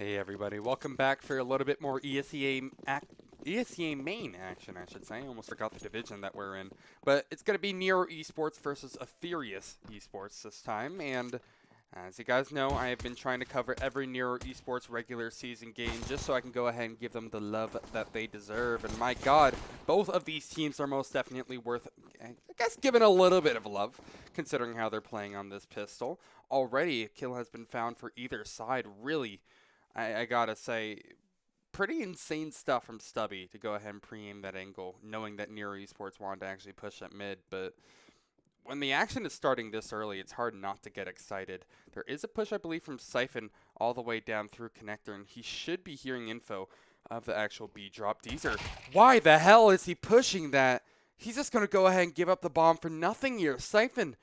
Hey everybody, welcome back for a little bit more ESEA main action, I should say. I almost forgot the division that we're in. But it's going to be NERO Esports versus Atheris Esports this time. And as you guys know, I have been trying to cover every NERO Esports regular season game just so I can go ahead and give them the love that they deserve. And my god, both of these teams are most definitely worth, I guess, giving a little bit of love, considering how they're playing on this pistol. Already, a kill has been found for either side, really. I gotta say, pretty insane stuff from Stubby to go ahead and pre-aim that angle, knowing that NERO Esports wanted to actually push at mid, but when the action is starting this early, it's hard not to get excited. There is a push, I believe, from Siphon all the way down through Connector, and he should be hearing info of the actual B drop. Deezer, why the hell is he pushing that? He's just gonna go ahead and give up the bomb for nothing here. Siphon,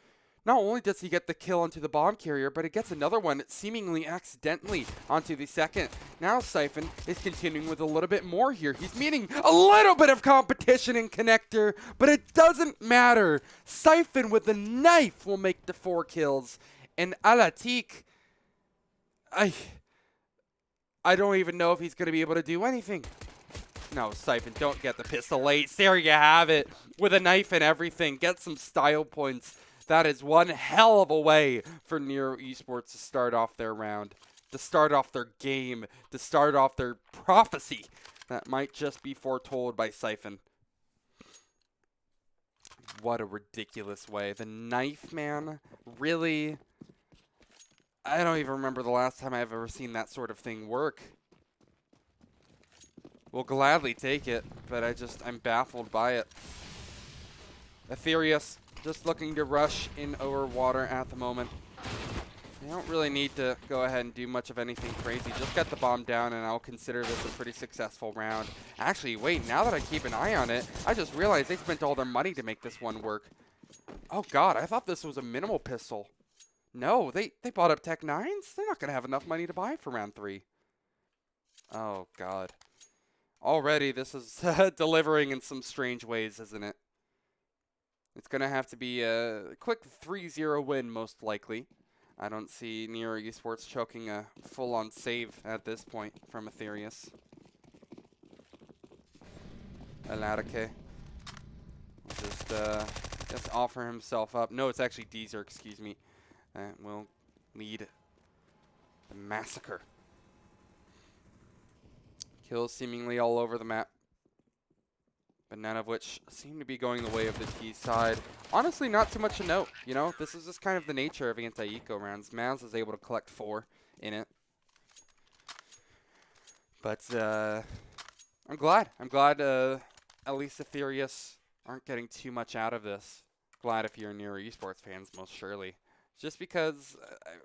not only does he get the kill onto the bomb carrier, but he gets another one seemingly accidentally onto the second. Now Siphon is continuing with a little bit more here. He's meeting a little bit of competition in Connector, but it doesn't matter. Siphon with the knife will make the 4 kills. And Alatik, I don't even know if he's going to be able to do anything. No, Siphon, don't get the pistol late. There you have it. With a knife and everything. Get some style points. That is one hell of a way for NERO Esports to start off their round, to start off their game, to start off their prophecy that might just be foretold by Siphon. What a ridiculous way. The knife, man, really? I don't even remember the last time I've ever seen that sort of thing work. We'll gladly take it, but I'm baffled by it. Atheris just looking to rush in over water at the moment. You don't really need to go ahead and do much of anything crazy. Just get the bomb down and I'll consider this a pretty successful round. Actually, wait, now that I keep an eye on it, I just realized they spent all their money to make this one work. Oh god, I thought this was a minimal pistol. No, they bought up Tech 9s? They're not going to have enough money to buy for round 3. Oh god. Already this is delivering in some strange ways, isn't it? It's going to have to be a quick 3-0 win, most likely. I don't see NERO Esports choking a full-on save at this point from Atheris. Aladake will just offer himself up. No, it's actually Deezer, excuse me. That will lead the massacre. Kills seemingly all over the map, but none of which seem to be going the way of the T side. Honestly, not too much to note. You know, this is just kind of the nature of anti-eco rounds. Maz is able to collect 4 in it. But I'm glad. At least Atheris aren't getting too much out of this. Glad if you're NERO Esports fans, most surely. Just because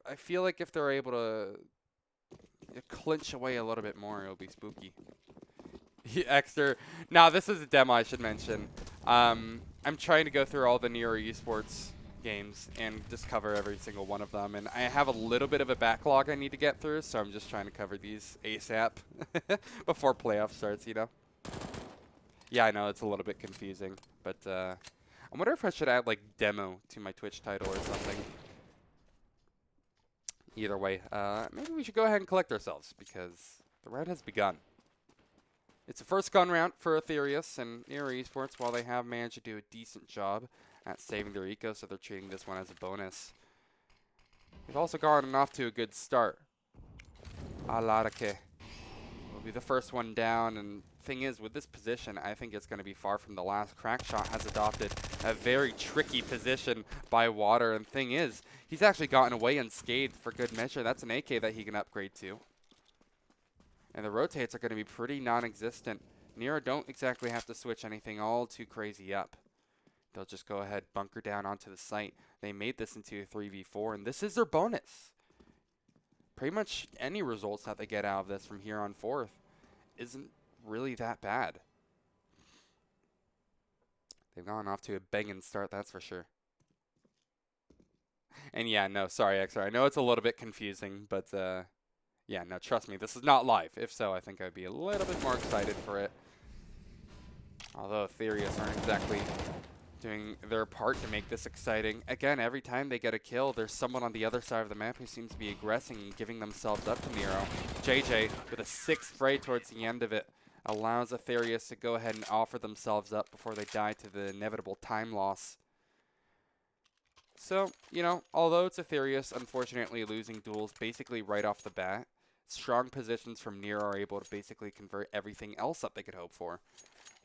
I feel like if they're able to clinch away a little bit more, it'll be spooky. Exter. Now, this is a demo I should mention. I'm trying to go through all the NERO Esports games and just cover every single one of them. And I have a little bit of a backlog I need to get through, so I'm just trying to cover these ASAP before playoff starts, you know? Yeah, I know, it's a little bit confusing. But I wonder if I should add, like, demo to my Twitch title or something. Either way, maybe we should go ahead and collect ourselves, because the round has begun. It's a first gun round for Atheris, and NERO Esports, while they have managed to do a decent job at saving their eco, so they're treating this one as a bonus. They've also gotten off to a good start. Alarake will be the first one down, and thing is, with this position, I think it's going to be far from the last. Crackshot has adopted a very tricky position by Water, and thing is, he's actually gotten away unscathed for good measure. That's an AK that he can upgrade to. And the rotates are going to be pretty non-existent. NERO don't exactly have to switch anything all too crazy up. They'll just go ahead, bunker down onto the site. They made this into a 3v4, and this is their bonus. Pretty much any results that they get out of this from here on forth isn't really that bad. They've gone off to a banging start, that's for sure. And yeah, no, sorry, XR. I know it's a little bit confusing, but yeah, no, trust me, this is not live. If so, I think I'd be a little bit more excited for it. Although Atheris aren't exactly doing their part to make this exciting. Again, every time they get a kill, there's someone on the other side of the map who seems to be aggressing and giving themselves up to NERO. JJ, with a 6th spray towards the end of it, allows Atheris to go ahead and offer themselves up before they die to the inevitable time loss. So, you know, although it's Atheris, unfortunately losing duels basically right off the bat, strong positions from NERO are able to basically convert everything else that they could hope for.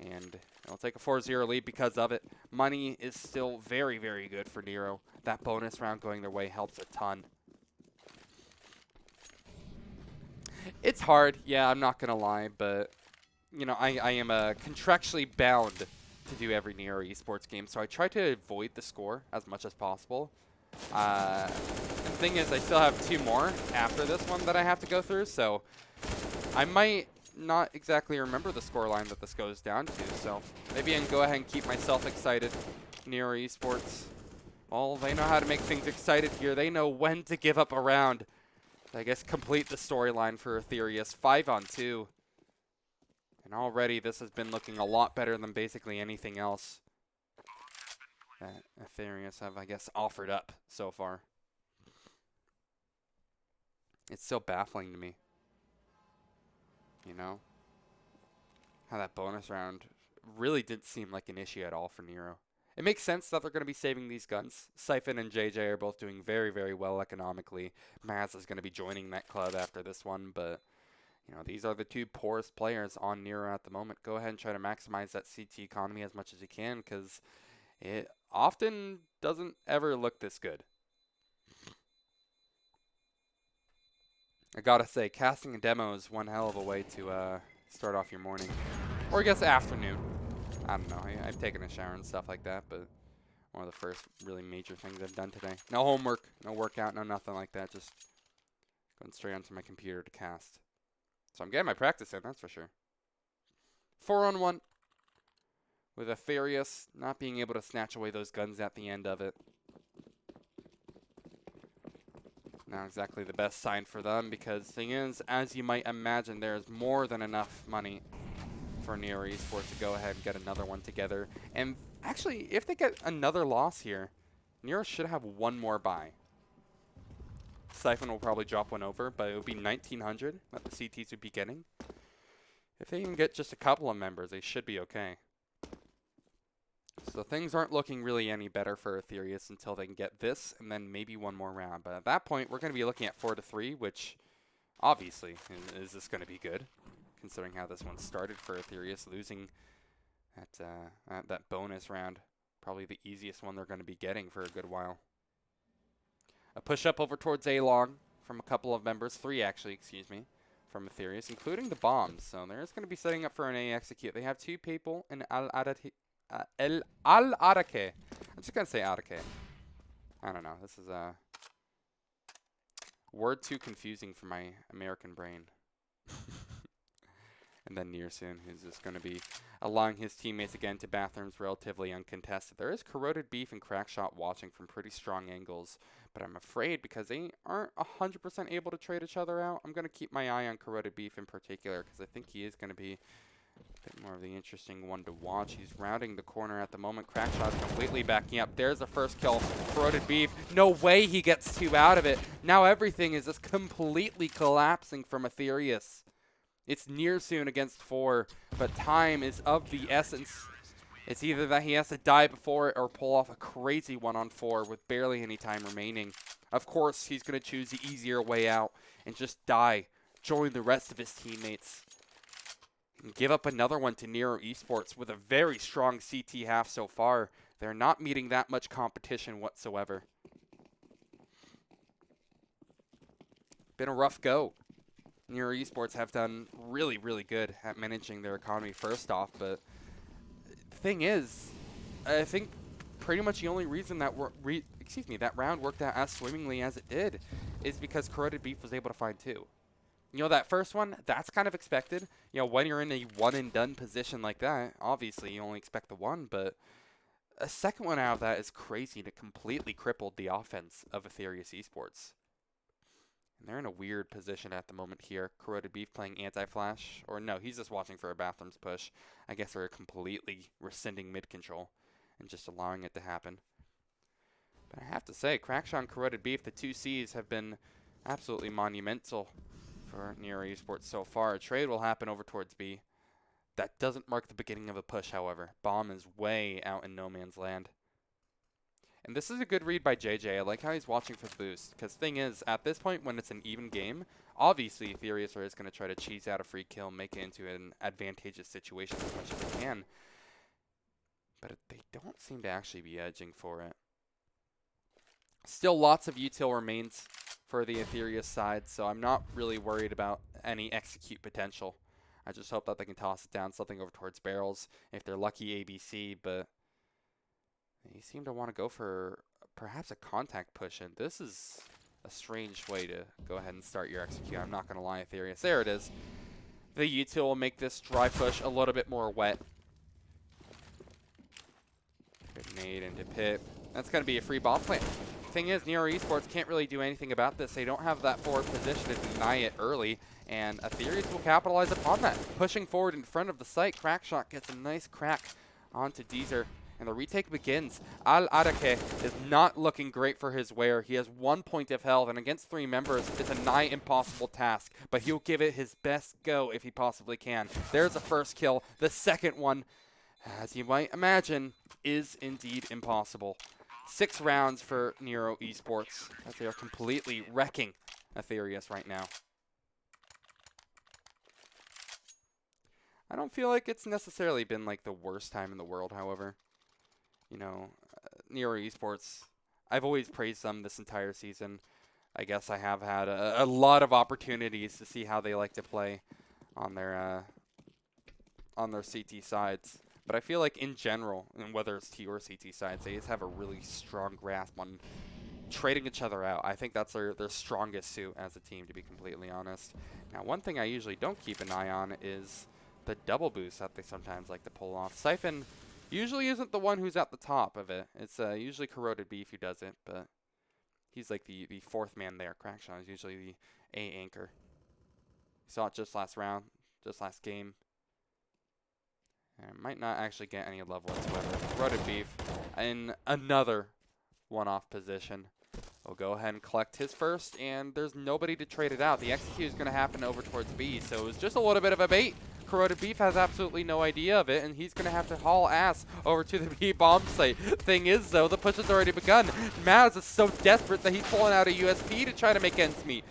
And they'll take a 4-0 lead because of it. Money is still very, very good for NERO. That bonus round going their way helps a ton. It's hard, yeah, I'm not going to lie, but, you know, I am contractually bound to do every NERO Esports game, so I try to avoid the score as much as possible. And the thing is, I still have 2 more after this one that I have to go through, so I might not exactly remember the scoreline that this goes down to, so maybe I can go ahead and keep myself excited. NERO Esports, well, they know how to make things excited here. They know when to give up a round. I guess complete the storyline for Atheris, 5-on-2. And already this has been looking a lot better than basically anything else that Atheris have, I guess, offered up so far. It's still baffling to me. You know, how that bonus round really didn't seem like an issue at all for NERO. It makes sense that they're going to be saving these guns. Siphon and JJ are both doing very, very well economically. Maz is going to be joining that club after this one, but, you know, these are the 2 poorest players on NERO at the moment. Go ahead and try to maximize that CT economy as much as you can, because it often doesn't ever look this good. I gotta say, casting a demo is one hell of a way to start off your morning. Or I guess afternoon. I don't know. I've taken a shower and stuff like that, but one of the first really major things I've done today. No homework, no workout, no nothing like that. Just going straight onto my computer to cast. So I'm getting my practice in, that's for sure. 4-on-1. With Atheris not being able to snatch away those guns at the end of it. Not exactly the best sign for them, because the thing is, as you might imagine, there's more than enough money for NERO Esports to go ahead and get another one together. And actually, if they get another loss here, NERO should have 1 more buy. Siphon will probably drop one over, but it would be 1,900 that the CTs would be getting. If they can get just a couple of members, they should be okay. So things aren't looking really any better for Atheris until they can get this and then maybe 1 more round. But at that point, we're going to be looking at 4-3, which obviously is this going to be good, considering how this one started for Atheris, losing that bonus round. Probably the easiest one they're going to be getting for a good while. A push-up over towards A-Long from a couple of members, 3 actually, excuse me, from Atheris, including the bombs. So they're just going to be setting up for an A execute. They have 2 people in Al-Arake. I'm just going to say Arake. I don't know. This is a word too confusing for my American brain. And then Nearsoon, who's just going to be allowing his teammates again to bathrooms relatively uncontested. There is Corroded Beef and Crackshot watching from pretty strong angles, but I'm afraid because they aren't 100% able to trade each other out, I'm going to keep my eye on Corroded Beef in particular, because I think he is going to be a bit more of the interesting one to watch. He's rounding the corner at the moment. Crackshot's completely backing up. There's the first kill. Corroded Beef. No way he gets 2 out of it. Now everything is just completely collapsing from Atheris. It's Nearsoon against 4, but time is of the essence. It's either that he has to die before it or pull off a crazy 1-on-4 with barely any time remaining. Of course, he's going to choose the easier way out and just die, join the rest of his teammates, and give up another one to NERO Esports with a very strong CT half so far. They're not meeting that much competition whatsoever. Been a rough go. NERO Esports have done really, really good at managing their economy first off, but the thing is, I think pretty much the only reason that that round worked out as swimmingly as it did is because Corroded Beef was able to find 2. You know, that first one, that's kind of expected. You know, when you're in a one-and-done position like that, obviously you only expect the 1, but a second one out of that is crazy, and it completely crippled the offense of Atheris Esports. And they're in a weird position at the moment here. Corroded Beef playing anti-flash. Or no, he's just watching for a bathrooms push. I guess they're completely rescinding mid-control. and just allowing it to happen. But I have to say, Crackshot and Corroded Beef, the two C's, have been absolutely monumental for NERO Esports so far. A trade will happen over towards B. That doesn't mark the beginning of a push, however. Bomb is way out in no man's land. And this is a good read by JJ. I like how he's watching for the boost. Because thing is, at this point, when it's an even game, obviously Atheris is going to try to cheese out a free kill, make it into an advantageous situation as much as they can. But they don't seem to actually be edging for it. Still lots of util remains for the Atheris side, so I'm not really worried about any execute potential. I just hope that they can toss it down something over towards barrels if they're lucky ABC, but they seem to want to go for perhaps a contact push in. This is a strange way to go ahead and start your execute. I'm not going to lie, Atheris. There it is. The util will make this dry push a little bit more wet. Good nade into Pip. That's going to be a free bomb plant. Thing is, NERO Esports can't really do anything about this. They don't have that forward position to deny it early, and Atheris will capitalize upon that. Pushing forward in front of the site, Crackshot gets a nice crack onto Deezer, and the retake begins. Al-Arake is not looking great for his wear. He has 1 point of health, and against 3 members, it's a nigh impossible task, but he'll give it his best go if he possibly can. There's a first kill. The second one, as you might imagine, is indeed impossible. 6 rounds for NERO Esports, as they are completely wrecking Atheris right now. I don't feel like it's necessarily been like the worst time in the world, however. You know, NERO Esports, I've always praised them this entire season. I guess I have had a lot of opportunities to see how they like to play on their CT sides. But I feel like in general, and whether it's T or CT sides, they just have a really strong grasp on trading each other out. I think that's their strongest suit as a team, to be completely honest. Now, one thing I usually don't keep an eye on is the double boost that they sometimes like to pull off. Siphon usually isn't the one who's at the top of it. It's usually Corroded Beef who does it, but he's like the fourth man there. Crackshot is usually the A anchor. You saw it just last round, just last game. And might not actually get any level whatsoever. Corroded Beef in another one-off position. We'll go ahead and collect his first, and there's nobody to trade it out. The execute is going to happen over towards B, so it was just a little bit of a bait. Corroded Beef has absolutely no idea of it, and he's going to have to haul ass over to the B bomb site. Thing is, though, the push has already begun. Maz is so desperate that he's pulling out a USP to try to make ends meet.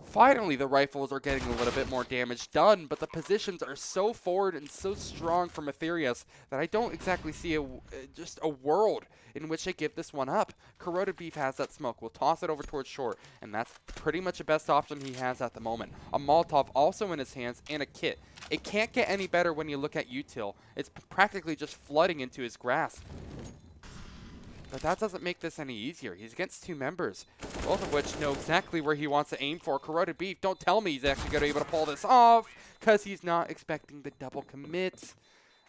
Finally, the rifles are getting a little bit more damage done, but the positions are so forward and so strong from Atheris that I don't exactly see just a world in which they give this one up. Corroded Beef has that smoke. We'll toss it over towards short, and that's pretty much the best option he has at the moment. A Molotov also in his hands and a kit. It can't get any better when you look at util. It's practically just flooding into his grasp. But that doesn't make this any easier. He's against 2 members, both of which know exactly where he wants to aim for. Corroded Beef, don't tell me he's actually going to be able to pull this off, because he's not expecting the double commit.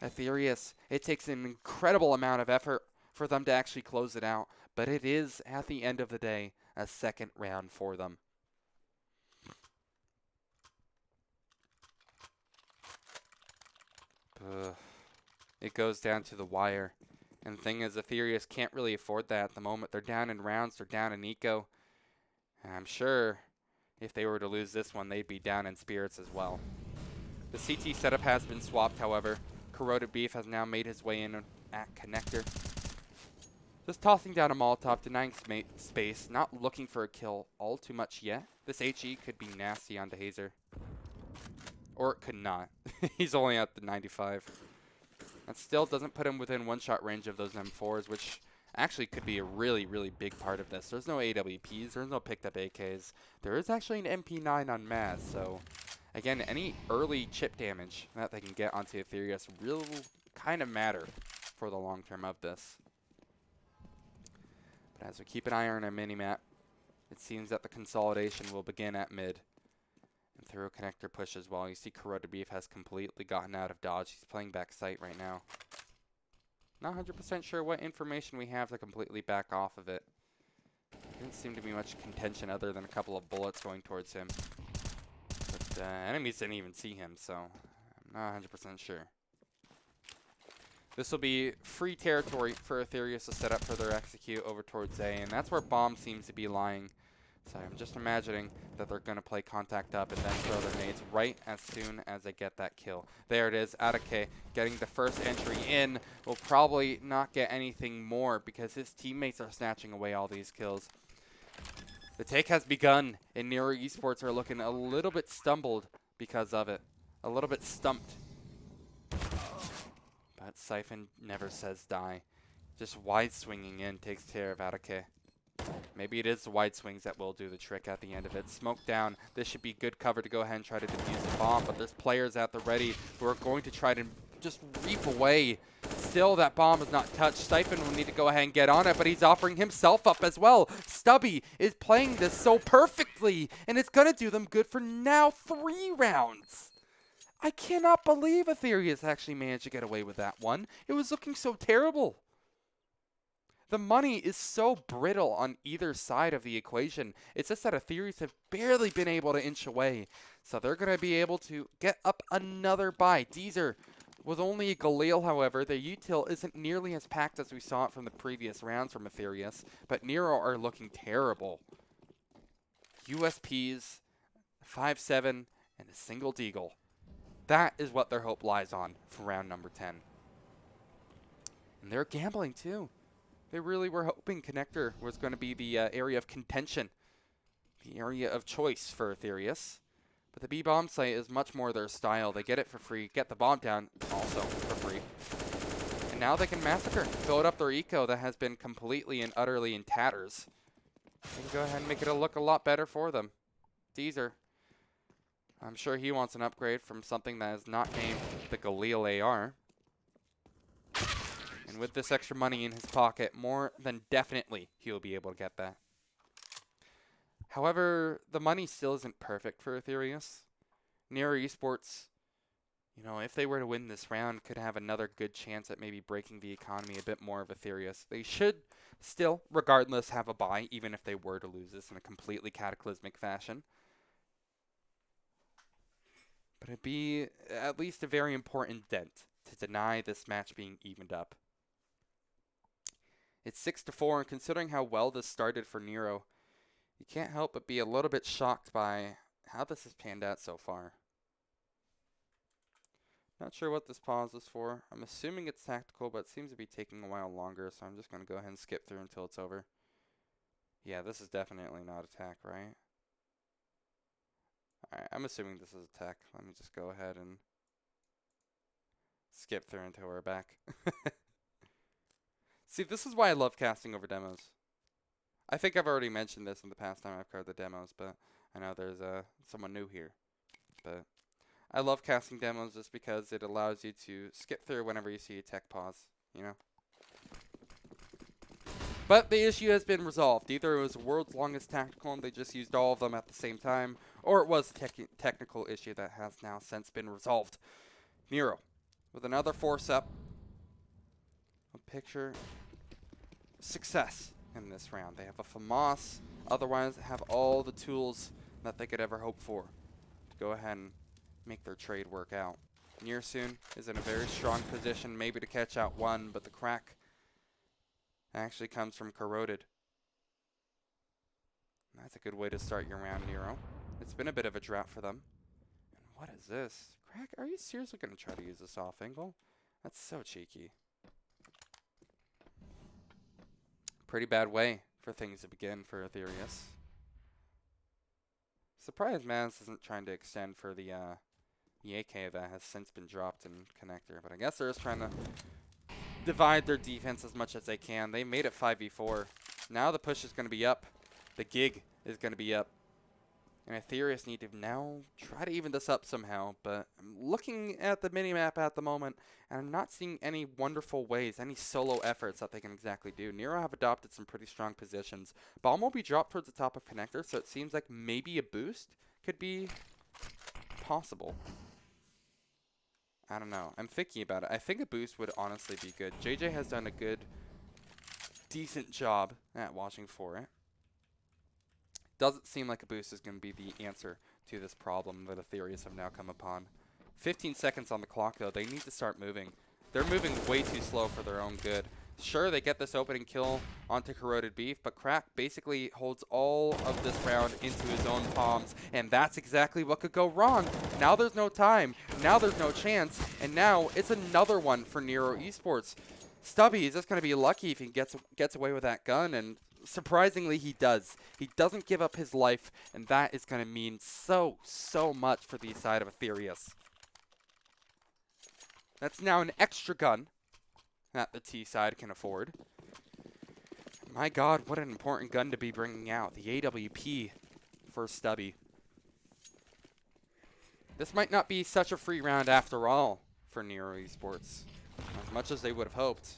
Atheris, it takes an incredible amount of effort for them to actually close it out, but it is, at the end of the day, a second round for them. It goes down to the wire. And the thing is, Atheris can't really afford that at the moment. They're down in rounds, they're down in eco. And I'm sure if they were to lose this one, they'd be down in spirits as well. The CT setup has been swapped, however. Corroded Beef has now made his way in at connector. Just tossing down a Molotov, denying space, not looking for a kill all too much yet. This HE could be nasty onto Hazer. Or it could not. He's only at the 95. That still doesn't put him within one-shot range of those M4s, which actually could be a really, really big part of this. There's no AWPs. There's no picked-up AKs. There is actually an MP9 on Maz, so again, any early chip damage that they can get onto Atheris will kind of matter for the long term of this. But as we keep an eye on our mini-map, it seems that the consolidation will begin at mid. And through a connector push as well. You see Corroded Beef has completely gotten out of dodge. He's playing back sight right now. Not 100% sure what information we have to completely back off of it. Didn't seem to be much contention other than a couple of bullets going towards him. But enemies didn't even see him, so I'm not 100% sure. This will be free territory for Atheris to set up for their execute over towards A, and that's where Bomb seems to be lying. So I'm just imagining that they're going to play contact up and then throw their nades right as soon as they get that kill. There it is, Atake getting the first entry in. Will probably not get anything more because his teammates are snatching away all these kills. The take has begun, and NERO Esports are looking a little bit stumbled because of it. A little bit stumped. But Siphon never says die. Just wide swinging in takes care of Atake. Maybe it is the wide swings that will do the trick at the end of it. Smoke down. This should be good cover to go ahead and try to defuse the bomb, but there's players at the ready who are going to try to just reap away. Still, that bomb is not touched. Siphon will need to go ahead and get on it, but he's offering himself up as well. Stubby is playing this so perfectly, and it's going to do them good for now 3 rounds. I cannot believe Atheris actually managed to get away with that one. It was looking so terrible. The money is so brittle on either side of the equation. It's just that Atheris have barely been able to inch away. So they're going to be able to get up another buy. Deezer with only a Galil, however. The util isn't nearly as packed as we saw it from the previous rounds from Atheris. But NERO are looking terrible. USPs, 5-7, and a single deagle. That is what their hope lies on for round number 10. And they're gambling too. They really were hoping Connector was going to be the area of contention, the area of choice for Atheris. But the B-bomb site is much more their style. They get it for free, get the bomb down also for free. And now they can massacre, build up their eco that has been completely and utterly in tatters. They can go ahead and make it look a lot better for them. Deezer. I'm sure he wants an upgrade from something that is not named the Galil AR. And with this extra money in his pocket, more than definitely he'll be able to get that. However, the money still isn't perfect for Atheris. NERO Esports, you know, if they were to win this round, could have another good chance at maybe breaking the economy a bit more of Atheris. They should still, regardless, have a bye, even if they were to lose this in a completely cataclysmic fashion. But it'd be at least a very important dent to deny this match being evened up. It's 6-4, and considering how well this started for NERO, you can't help but be a little bit shocked by how this has panned out so far. Not sure what this pause is for. I'm assuming it's tactical, but it seems to be taking a while longer, so I'm just going to go ahead and skip through until it's over. Yeah, this is definitely not attack, right? Alright, I'm assuming this is attack. Let me just go ahead and skip through until we're back. See, this is why I love casting over demos. I think I've already mentioned this in the past time I've covered the demos, but I know there's someone new here. But I love casting demos just because it allows you to skip through whenever you see a tech pause, you know? But the issue has been resolved. Either it was the world's longest tactical and they just used all of them at the same time, or it was a technical issue that has now since been resolved. NERO with another force up. A picture success in this round. They have a FAMAS, otherwise have all the tools that they could ever hope for to go ahead and make their trade work out. Nearsoon is in a very strong position, maybe to catch out one, but the crack actually comes from Corroded. That's a good way to start your round, NERO. It's been a bit of a drought for them. And what is this? Crack, are you seriously going to try to use this off angle? That's so cheeky. Pretty bad way for things to begin for Atheris. Surprised Maz isn't trying to extend for the AK that has since been dropped in Connector, but I guess they're just trying to divide their defense as much as they can. They made it 5v4. Now the push is going to be up. The gig is going to be up. And Atheris need to now try to even this up somehow, but I'm looking at the minimap at the moment, and I'm not seeing any wonderful ways, any solo efforts that they can exactly do. NERO have adopted some pretty strong positions. Bomb will be dropped towards the top of Connector, so it seems like maybe a boost could be possible. I don't know. I'm thinking about it. I think a boost would honestly be good. JJ has done a good, decent job at watching for it. Doesn't seem like a boost is going to be the answer to this problem that Atheris have now come upon. 15 seconds on the clock, though. They need to start moving. They're moving way too slow for their own good. Sure, they get this opening kill onto Corroded Beef, but Crack basically holds all of this round into his own palms, and that's exactly what could go wrong. Now there's no time, now there's no chance, and now it's another one for NERO Esports. Stubby is just going to be lucky if he gets away with that gun, and surprisingly he does. He doesn't give up his life, and that is going to mean so much for the side of Atheris. That's now an extra gun that the T side can afford. My God, what an important gun to be bringing out. The AWP for Stubby. This might not be such a free round after all for NERO Esports, as much as they would have hoped.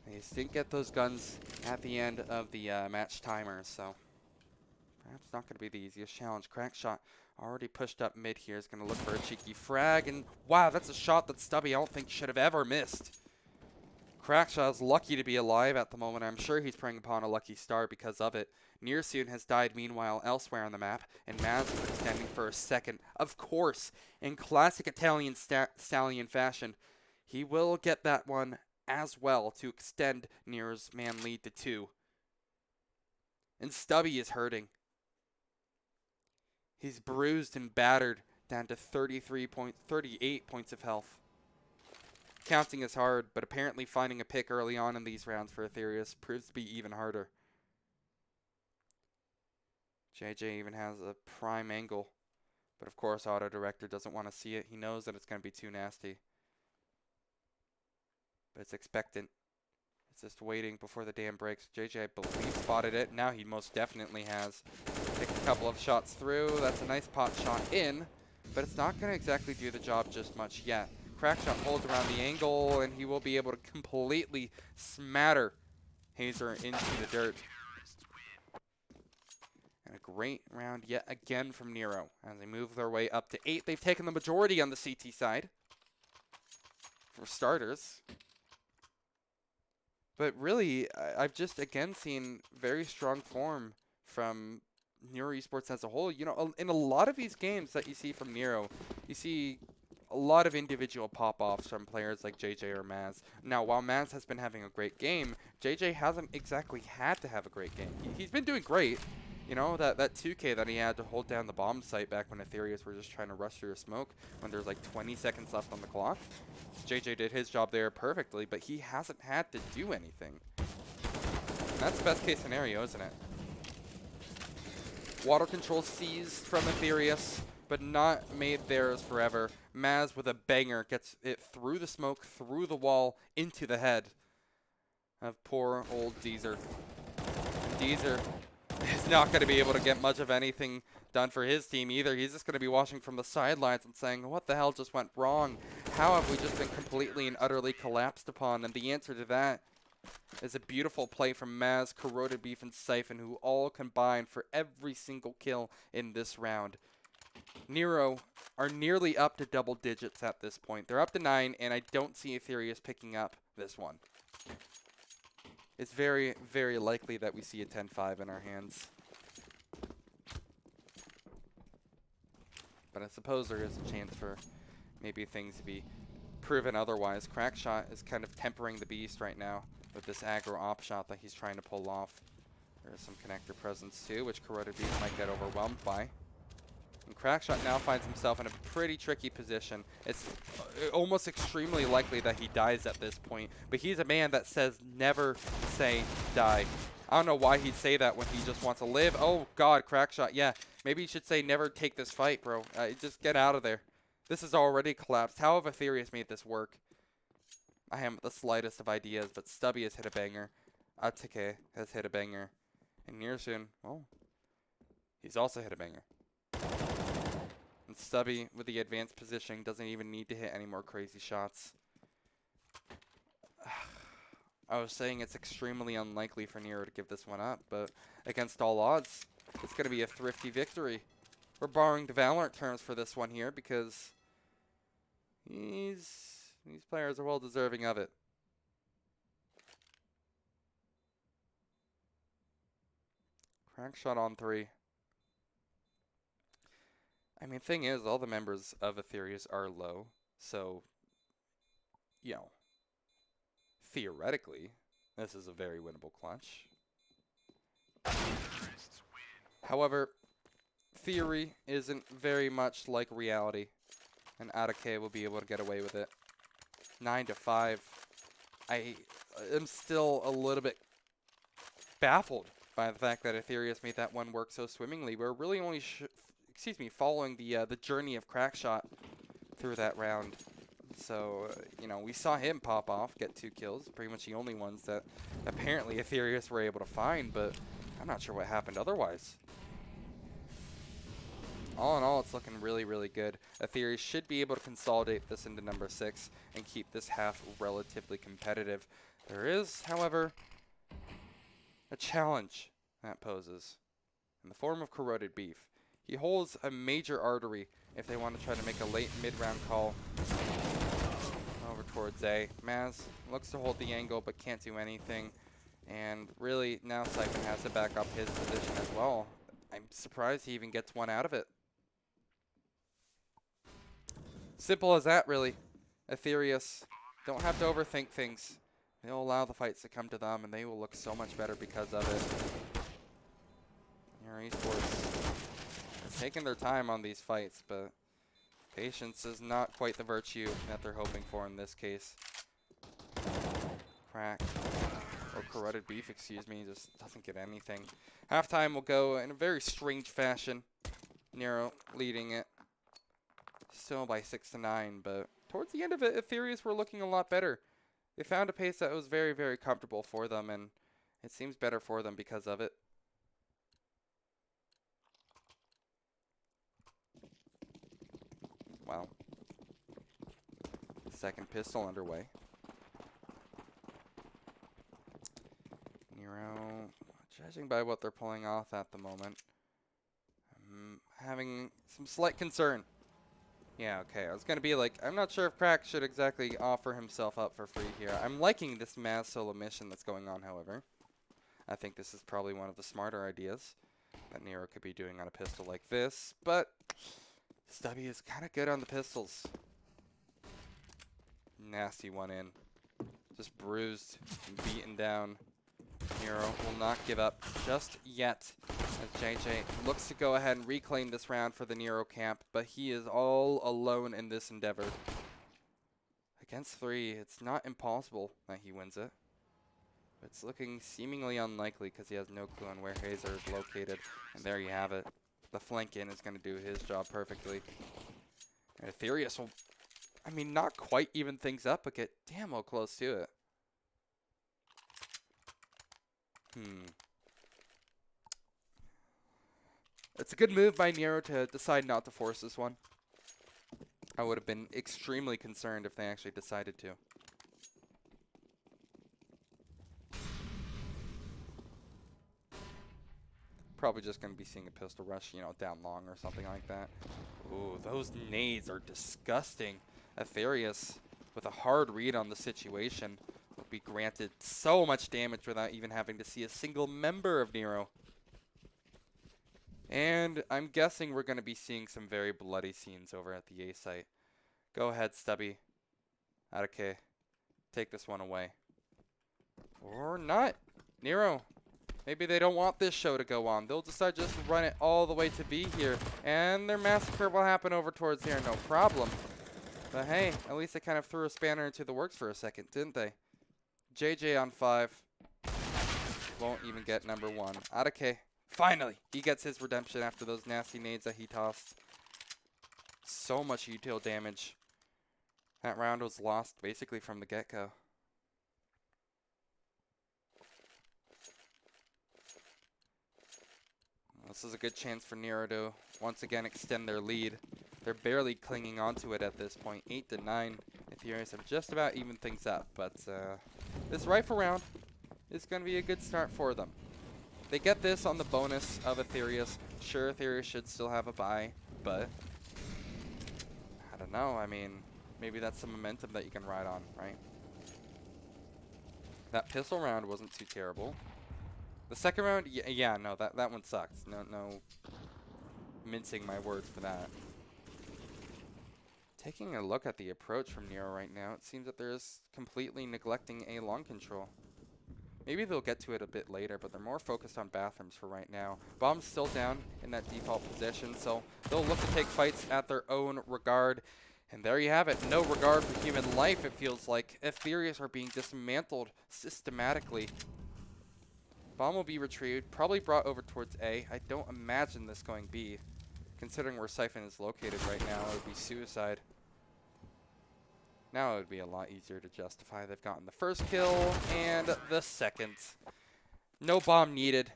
They just didn't get those guns at the end of the match timer, so perhaps not going to be the easiest challenge. Crackshot already pushed up mid here. Is going to look for a cheeky frag, and wow, that's a shot that Stubby I don't think should have ever missed. Crackshot is lucky to be alive at the moment. I'm sure he's preying upon a lucky star because of it. Nearsoon has died meanwhile elsewhere on the map, and Maz is extending for a second. Of course, in classic Italian stallion fashion, he will get that one as well to extend Nero's man lead to 2. And Stubby is hurting. He's bruised and battered down to 38 points of health. Counting is hard, but apparently finding a pick early on in these rounds for Atheris proves to be even harder. JJ even has a prime angle, but of course Auto Director doesn't want to see it. He knows that it's going to be too nasty. But it's expectant. It's just waiting before the dam breaks. JJ, I believe, spotted it. Now he most definitely has. Picked a couple of shots through. That's a nice pot shot in, but it's not going to exactly do the job just much yet. Crackshot holds around the angle, and he will be able to completely smatter Hazer into the dirt. And a great round yet again from NERO as they move their way up to 8. They've taken the majority on the CT side, for starters. But really, I've just again seen very strong form from NERO Esports as a whole. You know, in a lot of these games that you see from NERO, you see a lot of individual pop-offs from players like JJ or Maz. Now, while Maz has been having a great game, JJ hasn't exactly had to have a great game. He's been doing great. You know, that 2K that he had to hold down the bomb site back when Atheris were just trying to rush through a smoke when there's like 20 seconds left on the clock. JJ did his job there perfectly, but he hasn't had to do anything. And that's the best case scenario, isn't it? Water control seized from Atheris, but not made theirs forever. Maz with a banger gets it through the smoke, through the wall, into the head of poor old Deezer. And Deezer is not going to be able to get much of anything done for his team either. He's just going to be watching from the sidelines and saying, what the hell just went wrong? How have we just been completely and utterly collapsed upon? And the answer to that is a beautiful play from Maz, Corroded Beef, and Siphon, who all combined for every single kill in this round. NERO are nearly up to double digits at this point. They're up to 9, and I don't see Atheris picking up this one. It's very, very likely that we see a 10-5 in our hands. But I suppose there is a chance for maybe things to be proven otherwise. Crackshot is kind of tempering the beast right now with this aggro op shot that he's trying to pull off. There's some connector presence too, which Corroded Beast might get overwhelmed by. And Crackshot now finds himself in a pretty tricky position. It's almost extremely likely that he dies at this point, but he's a man that says never say die. I don't know why he'd say that when he just wants to live. Oh God, Crackshot, yeah. Maybe you should say never take this fight, bro. Just get out of there. This is already collapsed. How have Atheris made this work? I haven't the slightest of ideas, but Stubby has hit a banger. Atike has hit a banger. And Nearsoon, well, he's also hit a banger. And Stubby, with the advanced positioning, doesn't even need to hit any more crazy shots. I was saying it's extremely unlikely for NERO to give this one up, but against all odds, it's going to be a thrifty victory. We're borrowing the Valorant terms for this one here because these players are well deserving of it. Crackshot on 3. I mean, thing is, all the members of Atheris are low. So, you know, theoretically, this is a very winnable clutch. However, theory isn't very much like reality, and Atake will be able to get away with it. 9-5. I am still a little bit baffled by the fact that Atheris made that one work so swimmingly. We're really only, following the journey of Crackshot through that round. So, you know, we saw him pop off, get 2 kills, pretty much the only ones that apparently Atheris were able to find, but I'm not sure what happened otherwise. All in all, it's looking really, really good. Atheris should be able to consolidate this into number 6 and keep this half relatively competitive. There is, however, a challenge that poses in the form of corroded beef. He holds a major artery if they want to try to make a late mid-round call over towards A. Maz looks to hold the angle but can't do anything. And really, now Siphon has to back up his position as well. I'm surprised he even gets one out of it. Simple as that, really. Atheris don't have to overthink things. They'll allow the fights to come to them, and they will look so much better because of it. NERO Esports taking their time on these fights, but patience is not quite the virtue that they're hoping for in this case. Crack, or corroded beef, excuse me, just doesn't get anything. Halftime will go in a very strange fashion. NERO leading it. Still by 6-9, but towards the end of it, Atheris were looking a lot better. They found a pace that was very, very comfortable for them, and it seems better for them because of it. Wow. Second pistol underway. NERO, judging by what they're pulling off at the moment, I'm having some slight concern. Yeah, okay, I was going to be like, I'm not sure if Crack should exactly offer himself up for free here. I'm liking this Maz solo mission that's going on, however. I think this is probably one of the smarter ideas that NERO could be doing on a pistol like this, but Stubby is kind of good on the pistols. Nasty one in. Just bruised and beaten down. NERO will not give up just yet as JJ looks to go ahead and reclaim this round for the NERO camp, but he is all alone in this endeavor. Against 3, it's not impossible that he wins it. But it's looking seemingly unlikely because he has no clue on where Hazer is located. And there you have it. The flank in is going to do his job perfectly. And Atheris will, I mean, not quite even things up, but get damn well close to it. It's a good move by NERO to decide not to force this one. I would have been extremely concerned if they actually decided to. Probably just going to be seeing a pistol rush, you know, down long or something like that. Ooh, those nades are disgusting. Atheris, with a hard read on the situation, would be granted so much damage without even having to see a single member of NERO. And I'm guessing we're going to be seeing some very bloody scenes over at the A site. Go ahead, Stubby. Atake. Take this one away. Or not. NERO. Maybe they don't want this show to go on. They'll decide just to run it all the way to B here. And their massacre will happen over towards here, no problem. But hey, at least they kind of threw a spanner into the works for a second, didn't they? JJ on 5. Won't even get number 1. Atake. Finally, he gets his redemption after those nasty nades that he tossed. So much util damage. That round was lost basically from the get-go. This is a good chance for NERO to once again extend their lead. They're barely clinging onto it at this point. 8-9. Atheris have just about evened things up, but this rifle round is going to be a good start for them. They get this on the bonus of Atheris. Sure, Atheris should still have a bye, but I don't know. I mean, maybe that's some momentum that you can ride on, right? That pistol round wasn't too terrible. The second round, yeah, no, that one sucks. No mincing my words for that. Taking a look at the approach from NERO right now, it seems that they're just completely neglecting A long control. Maybe they'll get to it a bit later, but they're more focused on bathrooms for right now. Bomb's still down in that default position, so they'll look to take fights at their own regard. And there you have it. No regard for human life, it feels like. Atheris are being dismantled systematically. Bomb will be retrieved, probably brought over towards A. I don't imagine this going B. Considering where Siphon is located right now, it would be suicide. Now it would be a lot easier to justify. They've gotten the first kill and the second. No bomb needed.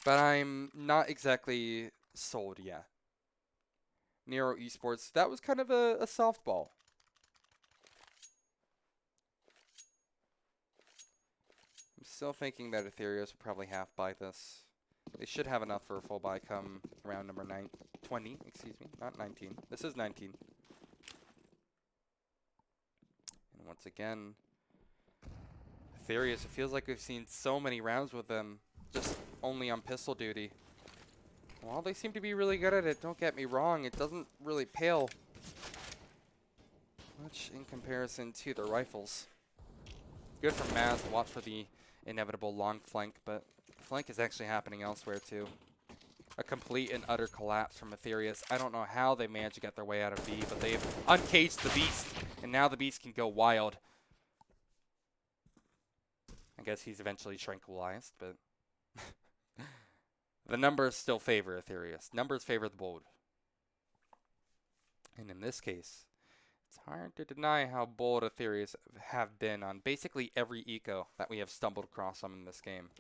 But I'm not exactly sold yet. NERO Esports, that was kind of a softball. I'm still thinking that Atheris will probably half buy this. They should have enough for a full buy come round number 20, excuse me, not 19. This is 19. And once again, Atheris, it feels like we've seen so many rounds with them just only on pistol duty. While they seem to be really good at it, don't get me wrong, it doesn't really pale much in comparison to their rifles. Good for Maz to watch for the inevitable long flank, but flank is actually happening elsewhere too. A complete and utter collapse from Atheris. I don't know how they managed to get their way out of B, but they've uncaged the beast, and now the beast can go wild. I guess he's eventually tranquilized, but the numbers still favor Atheris. Numbers favor the bold. And in this case, it's hard to deny how bold Atheris have been on basically every eco that we have stumbled across them in this game.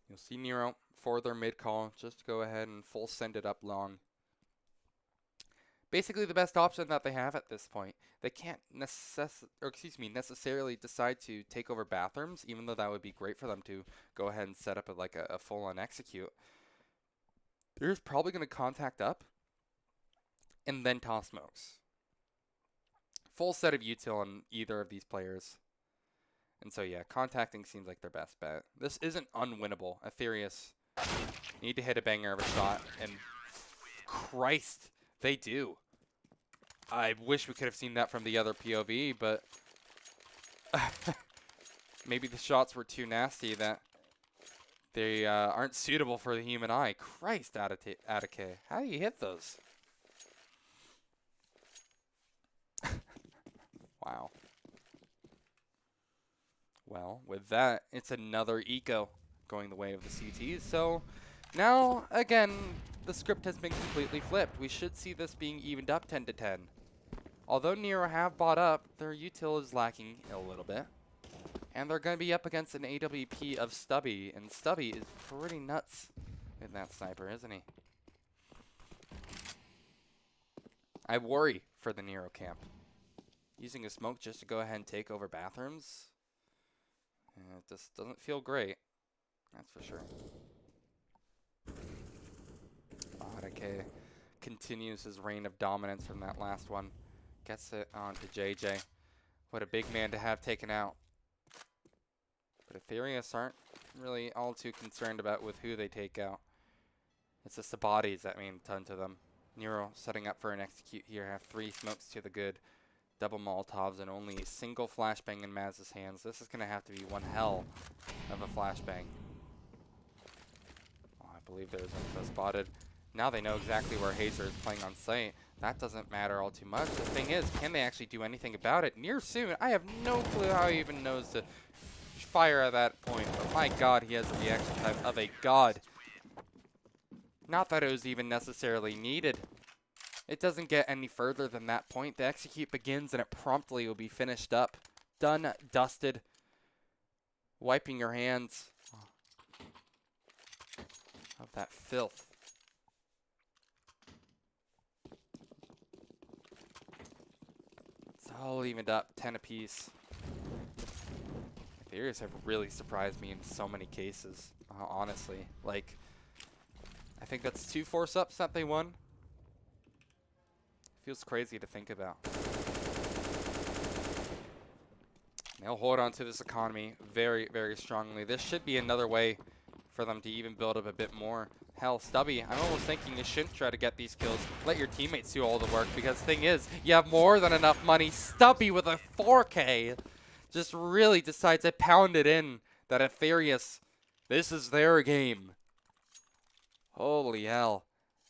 You'll see NERO for their mid call. Just go ahead and full send it up long. Basically the best option that they have at this point. They can't necessarily decide to take over bathrooms, even though that would be great for them to go ahead and set up a full-on execute. They're just probably going to contact up and then toss smokes. Full set of util on either of these players. And so yeah, contacting seems like their best bet. This isn't unwinnable. Atheris need to hit a banger of a shot, and Christ, they do. I wish we could have seen that from the other POV, but maybe the shots were too nasty that they aren't suitable for the human eye. Christ, Atake, how do you hit those? Wow. Well, with that, it's another eco going the way of the CTs. So now, again, the script has been completely flipped. We should see this being evened up 10 to 10. Although NERO have bought up, their util is lacking a little bit. And they're going to be up against an AWP of Stubby. And Stubby is pretty nuts in that sniper, isn't he? I worry for the NERO camp. Using a smoke just to go ahead and take over bathrooms. It just doesn't feel great. That's for sure. Atake continues his reign of dominance from that last one. Gets it on to JJ. What a big man to have taken out. But Atheris aren't really all too concerned about with who they take out. It's just the bodies that mean a ton to them. NERO setting up for an execute here. Have 3 smokes to the good. Double Molotovs and only a single flashbang in Maz's hands. This is going to have to be one hell of a flashbang. Oh, I believe there's info spotted. Now they know exactly where Hazer is playing on site. That doesn't matter all too much. The thing is, can they actually do anything about it? Near soon, I have no clue how he even knows to fire at that point. But my god, he has a reaction time of a god. Not that it was even necessarily needed. It doesn't get any further than that point. The execute begins and it promptly will be finished up. Done, dusted. Wiping your hands of that filth. It's all evened up, 10 apiece. Atheris have really surprised me in so many cases, honestly. Like, I think that's 2 force-ups that they won. Feels crazy to think about. They'll hold on to this economy very, very strongly. This should be another way for them to even build up a bit more. Hell, Stubby, I'm almost thinking you shouldn't try to get these kills. Let your teammates do all the work, because the thing is, you have more than enough money. Stubby with a 4K just really decides to pound it in that Atheris, this is their game. Holy hell.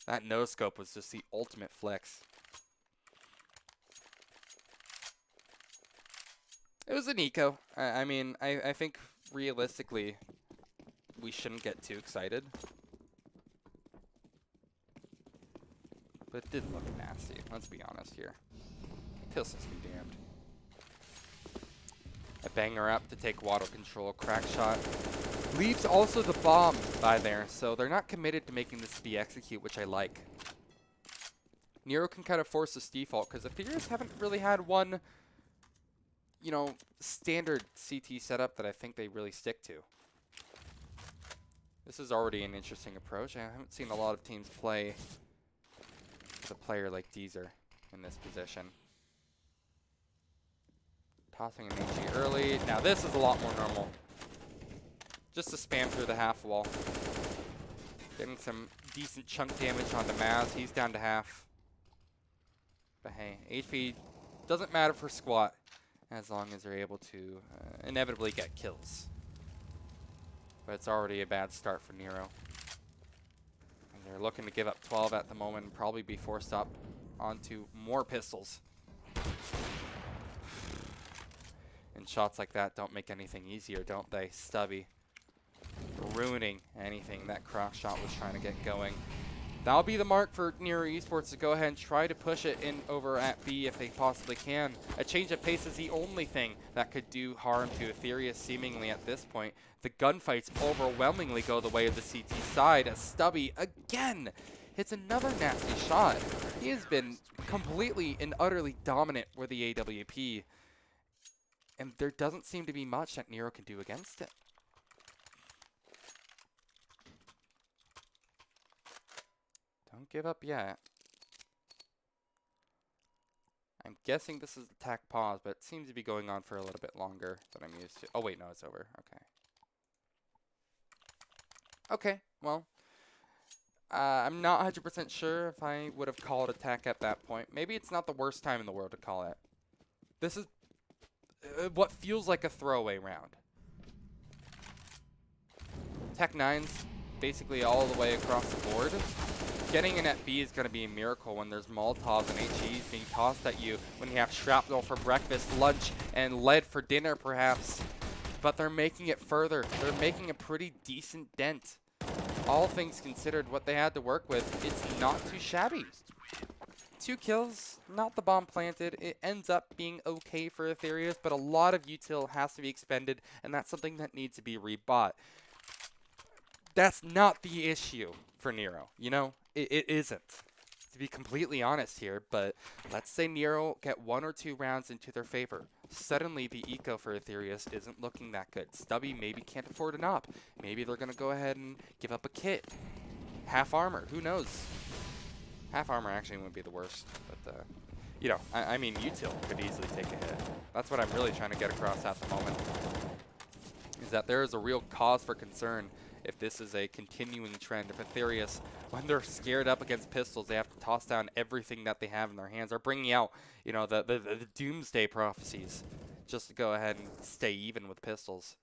That no-scope was just the ultimate flex. It was an eco. I mean, I think realistically, we shouldn't get too excited. But it did look nasty. Let's be honest here. Pistols be damned. A banger up to take water control. Crack shot. Leaves also the bomb by there, so they're not committed to making this be execute, which I like. NERO can kind of force this default, because Atheris haven't really had one, you know, standard CT setup that I think they really stick to. This is already an interesting approach. I haven't seen a lot of teams play with a player like Deezer in this position. Tossing an HE early. Now this is a lot more normal. Just to spam through the half wall. Getting some decent chunk damage onto Maz. He's down to half. But hey, HP doesn't matter for squat as long as they're able to inevitably get kills. But it's already a bad start for NERO. And they're looking to give up 12 at the moment and probably be forced up onto more pistols. And shots like that don't make anything easier, don't they? Stubby. Ruining anything that cross shot was trying to get going. That'll be the mark for NERO Esports to go ahead and try to push it in over at B if they possibly can. A change of pace is the only thing that could do harm to Atheris seemingly at this point. The gunfights overwhelmingly go the way of the CT side as Stubby again hits another nasty shot. He has been completely and utterly dominant with the AWP. And there doesn't seem to be much that NERO can do against it. Don't give up yet. I'm guessing this is the attack pause, but it seems to be going on for a little bit longer than I'm used to. Oh wait, no, it's over. Okay. Okay, well, I'm not 100% sure if I would have called attack at that point. Maybe it's not the worst time in the world to call it. This is what feels like a throwaway round. Tech 9's basically all the way across the board. Getting in at B is going to be a miracle when there's Molotovs and HEs being tossed at you, when you have shrapnel for breakfast, lunch, and lead for dinner perhaps. But they're making it further. They're making a pretty decent dent. All things considered, what they had to work with, it's not too shabby. 2 kills, not the bomb planted. It ends up being okay for Atheris, but a lot of util has to be expended, and that's something that needs to be rebought. That's not the issue for NERO, you know? It isn't, to be completely honest here, but let's say NERO get 1 or 2 rounds into their favor. Suddenly the eco for Atheris isn't looking that good. Stubby maybe can't afford an op. Maybe they're going to go ahead and give up a kit. Half armor, who knows? Half armor actually wouldn't be the worst, but you know, I mean, util could easily take a hit. That's what I'm really trying to get across at the moment, is that there is a real cause for concern if this is a continuing trend. If Atheris, when they're scared up against pistols, they have to toss down everything that they have in their hands, or bringing out, you know, the doomsday prophecies just to go ahead and stay even with pistols.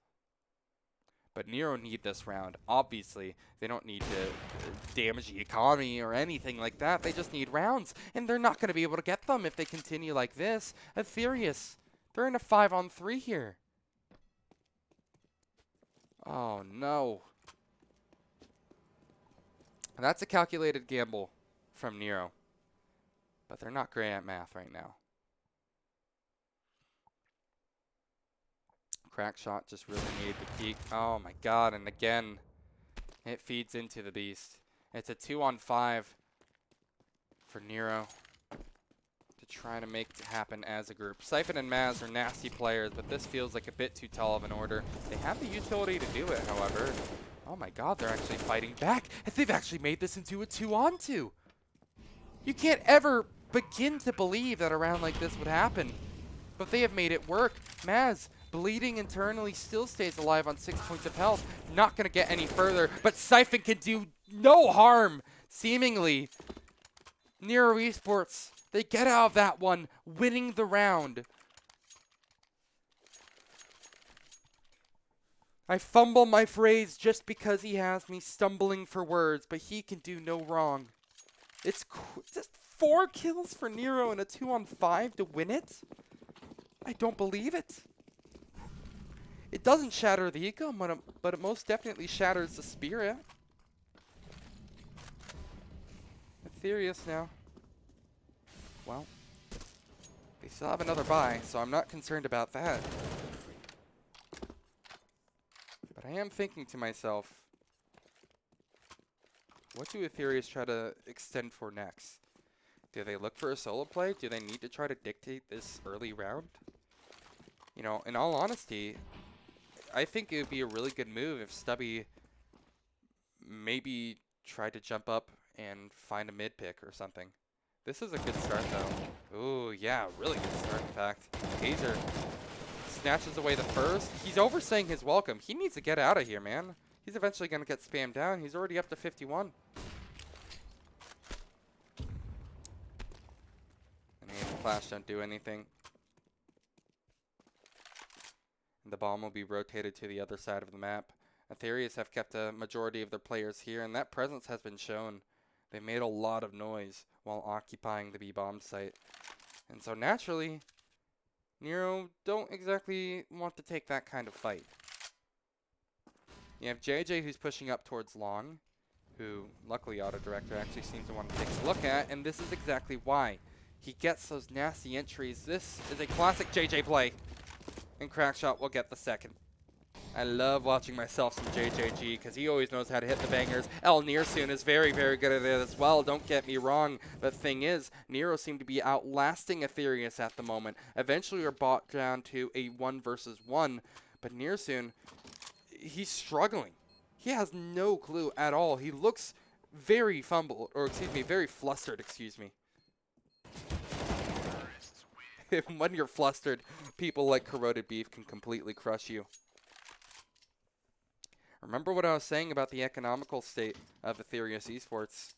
But NERO need this round. Obviously, they don't need to damage the economy or anything like that. They just need rounds, and they're not going to be able to get them if they continue like this. Atheris, they're in a 5-on-3 here. Oh, no. That's a calculated gamble from NERO. But they're not great at math right now. Crack shot just really needed to peak. Oh my god, and again, it feeds into the beast. It's a 2-on-5 for NERO to try to make it happen as a group. Siphon and Maz are nasty players, but this feels like a bit too tall of an order. They have the utility to do it, however. Oh my god, they're actually fighting back. They've actually made this into a 2-on-2. You can't ever begin to believe that a round like this would happen. But they have made it work. Maz bleeding internally, still stays alive on 6 points of health. Not going to get any further, but Siphon can do no harm, seemingly. NERO Esports, they get out of that one, winning the round. I fumble my phrase just because he has me stumbling for words, but he can do no wrong. It's just 4 kills for NERO and a 2-on-5 to win it? I don't believe it. It doesn't shatter the ego, but it most definitely shatters the spirit. Atheris now. Well, they still have another bye, so I'm not concerned about that. But I am thinking to myself, what do Atheris try to extend for next? Do they look for a solo play? Do they need to try to dictate this early round? You know, in all honesty, I think it would be a really good move if Stubby maybe tried to jump up and find a mid pick or something. This is a good start, though. Ooh, yeah, really good start, in fact. Hazer snatches away the first. He's overstaying his welcome. He needs to get out of here, man. He's eventually going to get spammed down. He's already up to 51. And the flash don't do anything. And the bomb will be rotated to the other side of the map. Atheris have kept a majority of their players here, and that presence has been shown. They made a lot of noise while occupying the B-bomb site. And so naturally, NERO don't exactly want to take that kind of fight. You have JJ who's pushing up towards long, who luckily Auto Director actually seems to want to take a look at, and this is exactly why. He gets those nasty entries. This is a classic JJ play, and Crackshot will get the second. I love watching myself some JJG because he always knows how to hit the bangers. El Nearsoon is very, very good at it as well. Don't get me wrong. The thing is, NERO seem to be outlasting Atheris at the moment. Eventually we're brought down to a 1 versus 1, but Nearsoon, he's struggling. He has no clue at all. He looks very very flustered, excuse me. When you're flustered, people like Corroded Beef can completely crush you. Remember what I was saying about the economical state of Atheris Esports?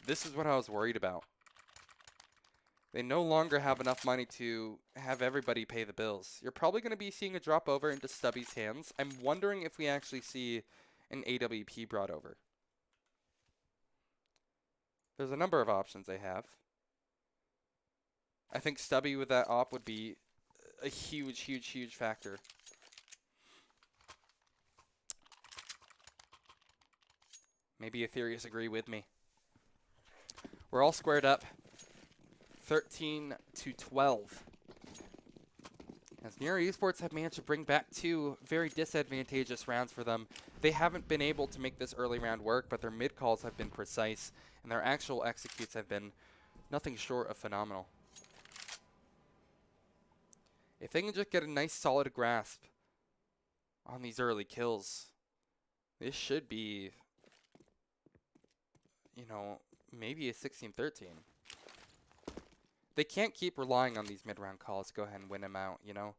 This is what I was worried about. They no longer have enough money to have everybody pay the bills. You're probably going to be seeing a drop over into Stubby's hands. I'm wondering if we actually see an AWP brought over. There's a number of options they have. I think Stubby with that op would be a huge, huge, huge factor. Maybe Atheris agree with me. We're all squared up. 13-12. As NERO Esports have managed to bring back 2 very disadvantageous rounds for them. They haven't been able to make this early round work, but their mid calls have been precise, and their actual executes have been nothing short of phenomenal. If they can just get a nice solid grasp on these early kills, this should be, you know, maybe a 16-13. They can't keep relying on these mid-round calls to go ahead and win them out, you know?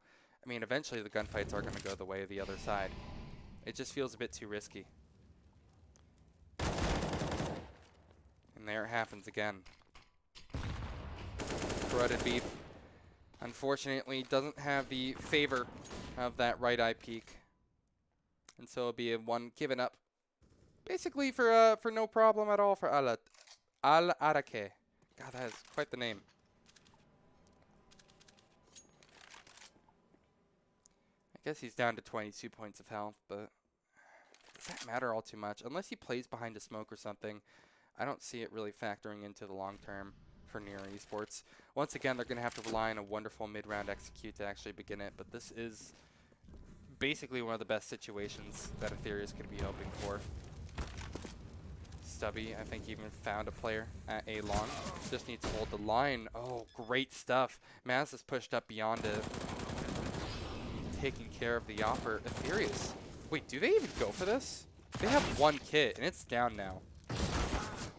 I mean, eventually the gunfights are going to go the way of the other side. It just feels a bit too risky. And there it happens again. Corroded Beef, unfortunately, doesn't have the favor of that right eye peak. And so it'll be a one given up. Basically for no problem at all for Al-Arake. God, that is quite the name. I guess he's down to 22 points of health, but does that matter all too much? Unless he plays behind a smoke or something, I don't see it really factoring into the long term for NERO Esports. Once again, they're going to have to rely on a wonderful mid-round execute to actually begin it, but this is basically one of the best situations that Atheris could be hoping for. Stubby, I think, even found a player at A long. Just needs to hold the line. Oh, great stuff. Maz is pushed up beyond it. Taking care of the offer. Atheris. Wait, do they even go for this? They have 1 kit, and it's down now.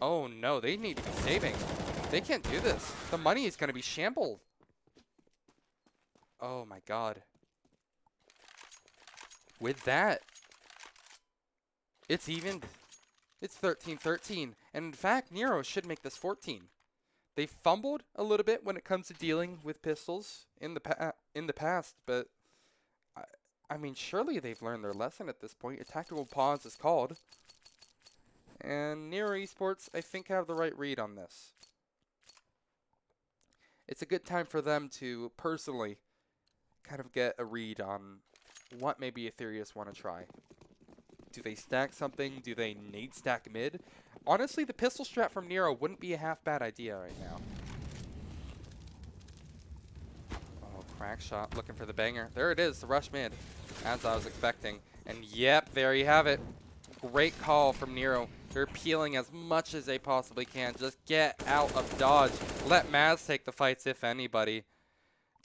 Oh, no. They need to be saving. They can't do this. The money is going to be shambled. Oh, my God. with that, it's even. It's 13-13. And in fact, NERO should make this 14. They fumbled a little bit when it comes to dealing with pistols in the past, but I mean, surely they've learned their lesson at this point. A tactical pause is called. And NERO Esports, I think, have the right read on this. It's a good time for them to personally kind of get a read on what maybe Atheris want to try. Do they stack something? Do they nade stack mid? Honestly, the pistol strat from NERO wouldn't be a half bad idea right now. Oh, crack shot, looking for the banger. There it is, the rush mid, as I was expecting. And yep, there you have it. Great call from NERO. They're peeling as much as they possibly can. Just get out of dodge. Let Maz take the fights, if anybody.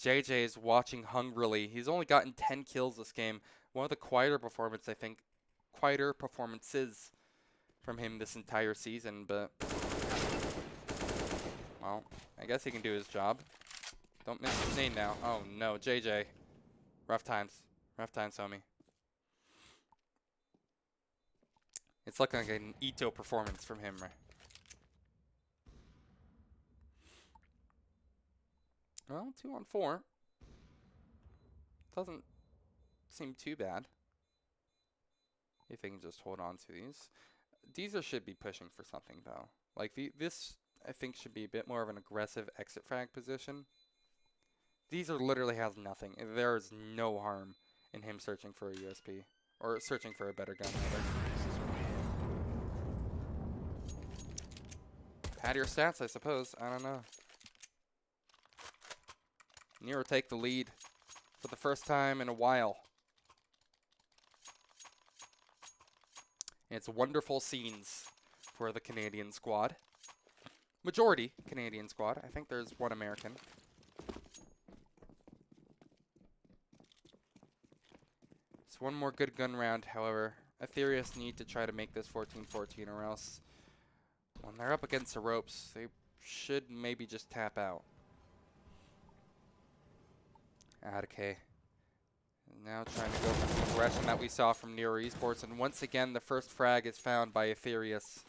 JJ is watching hungrily. He's only gotten 10 kills this game. One of the quieter performances from him this entire season, but well, I guess he can do his job. Don't miss his name now. Oh no, JJ. Rough times, homie. It's looking like an Ito performance from him, right? Well, 2-on-4. Doesn't seem too bad. If they can just hold on to these. Deezer should be pushing for something, though. Like, this, I think, should be a bit more of an aggressive exit frag position. Deezer literally has nothing. There is no harm in him searching for a USP. Or searching for a better gun, rather. Pad your stats, I suppose. I don't know. NERO take the lead for the first time in a while. It's wonderful scenes for the Canadian squad. Majority Canadian squad. I think there's one American. It's one more good gun round, however. Atheris need to try to make this 14-14 or else when they're up against the ropes, they should maybe just tap out. Okay. Now trying to go for the progression that we saw from NERO Esports, and once again the first frag is found by Atheris.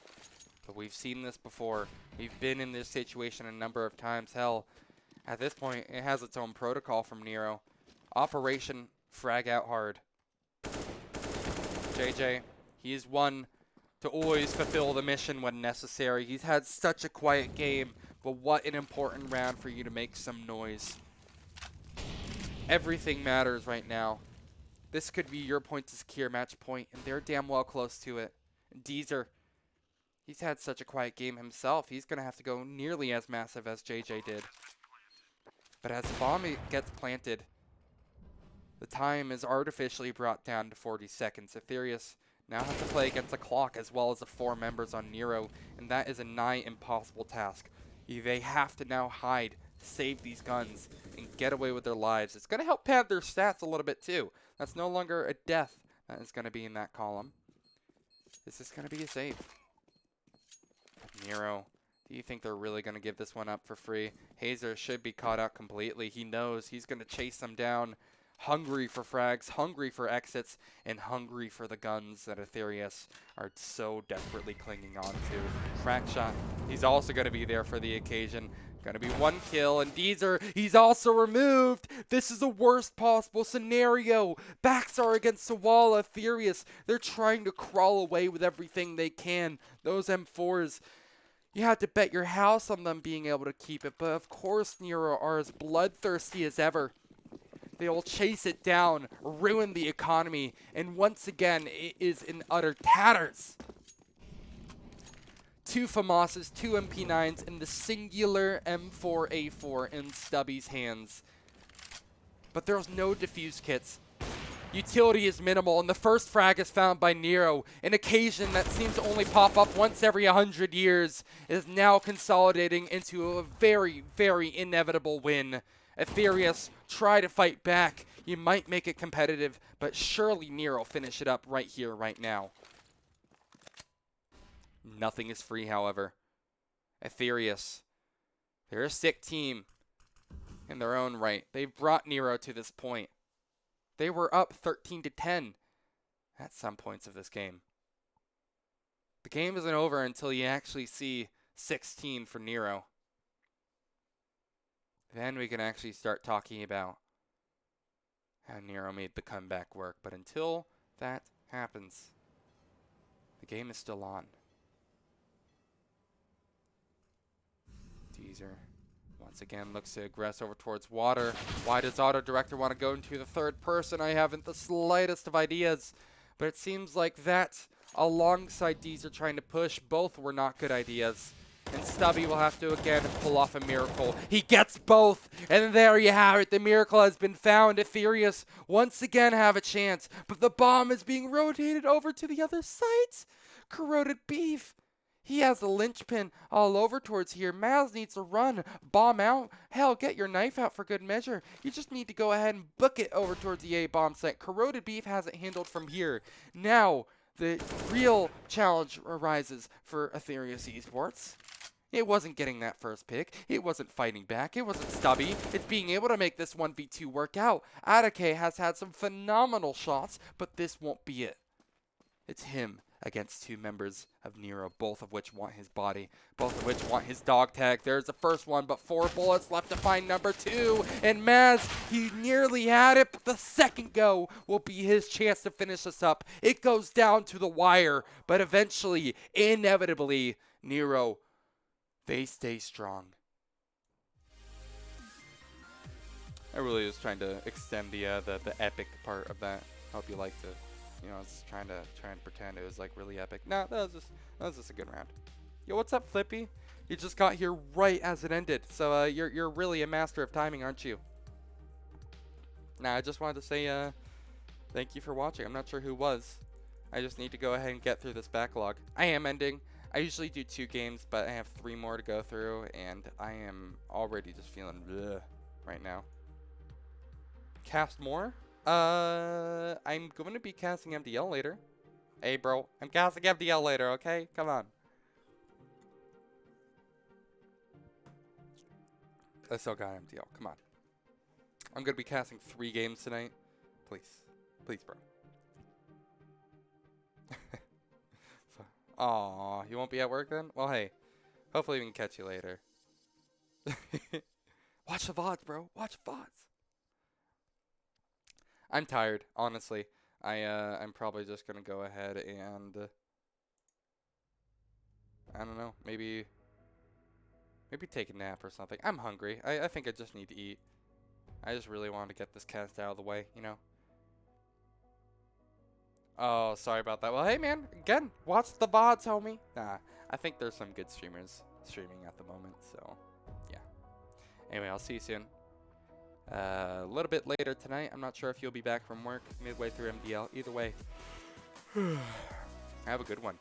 But we've seen this before. We've been in this situation a number of times. Hell, at this point it has its own protocol from NERO. Operation Frag Out Hard. JJ, he is one to always fulfill the mission when necessary. He's had such a quiet game, but what an important round for you to make some noise. Everything matters right now. This could be your point to secure match point, and they're damn well close to it. Deezer, he's had such a quiet game himself. He's going to have to go nearly as massive as JJ did. But as the bomb gets planted, the time is artificially brought down to 40 seconds. Atheris now have to play against the clock as well as the 4 members on NERO, and that is a nigh impossible task. They have to now hide, save these guns, and get away with their lives. It's going to help pad their stats a little bit too. That's no longer a death that is going to be in that column. This is going to be a save. NERO, do you think they're really going to give this one up for free? Hazer should be caught out completely. He knows he's going to chase them down. Hungry for frags, hungry for exits, and hungry for the guns that Atheris are so desperately clinging on to. Crack shot. He's also going to be there for the occasion. Going to be 1 kill, and Deezer, he's also removed. This is the worst possible scenario. Backs are against the wall. Atheris, they're trying to crawl away with everything they can. Those M4s, you have to bet your house on them being able to keep it, but of course NERO are as bloodthirsty as ever. They will chase it down, ruin the economy, and once again, it is in utter tatters. 2 FAMASs, 2 MP9s, and the singular M4A4 in Stubby's hands. But there's no defuse kits. Utility is minimal, and the first frag is found by NERO. An occasion that seems to only pop up once every 100 years is now consolidating into a very, very inevitable win. Atheris, try to fight back. You might make it competitive, but surely NERO finish it up right here, right now. Nothing is free, however. Atheris, they're a sick team in their own right. They've brought NERO to this point. They were up 13-10. at some points of this game. The game isn't over until you actually see 16 for NERO. Then we can actually start talking about how NERO made the comeback work. But until that happens, the game is still on. Teaser once again looks to aggress over towards water. Why does Auto Director want to go into the third person? I haven't the slightest of ideas. But it seems like that, alongside Deezer trying to push, both were not good ideas. And Stubby will have to again pull off a miracle. He gets both, and there you have it. The miracle has been found. Atheris once again have a chance, but the bomb is being rotated over to the other side. Corroded Beef. He has a linchpin all over towards here. Maz needs to run. Bomb out. Hell, get your knife out for good measure. You just need to go ahead and book it over towards the A bomb site. Corroded Beef has it handled from here. Now, the real challenge arises for Atheris Esports. It wasn't getting that first pick. It wasn't fighting back. It wasn't Stubby. It's being able to make this 1v2 work out. Atake has had some phenomenal shots, but this won't be it. It's him against two members of NERO, both of which want his body, both of which want his dog tag. There's the first one, but 4 bullets left to find number 2. And Maz, he nearly had it, but the second go will be his chance to finish this up. It goes down to the wire, but eventually, inevitably, NERO, they stay strong. I really was trying to extend the epic part of that. I hope you liked it. You know, I was just trying to pretend it was like really epic. No, that was just a good round. Yo, what's up, Flippy? You just got here right as it ended, so you're really a master of timing, aren't you? Nah, I just wanted to say thank you for watching. I'm not sure who was. I just need to go ahead and get through this backlog. I am ending. I usually do 2 games, but I have 3 more to go through, and I am already just feeling bleh right now. Cast more? I'm going to be casting MDL later. Hey, bro, I'm casting MDL later, okay? Come on. I still got MDL, come on. I'm going to be casting 3 games tonight. Please. Please, bro. Aw, you won't be at work then? Well, hey, hopefully we can catch you later. Watch the VODs, bro. Watch VODs. I'm tired, honestly. I'm probably just gonna go ahead and I don't know, maybe take a nap or something. I'm hungry. I think I just need to eat. I just really wanted to get this cast out of the way, you know. Oh, sorry about that. Well, hey, man, again, watch the VODs, homie. Nah, I think there's some good streamers streaming at the moment, so, yeah. Anyway, I'll see you soon. A little bit later tonight. I'm not sure if you'll be back from work midway through MDL. Either way, have a good one.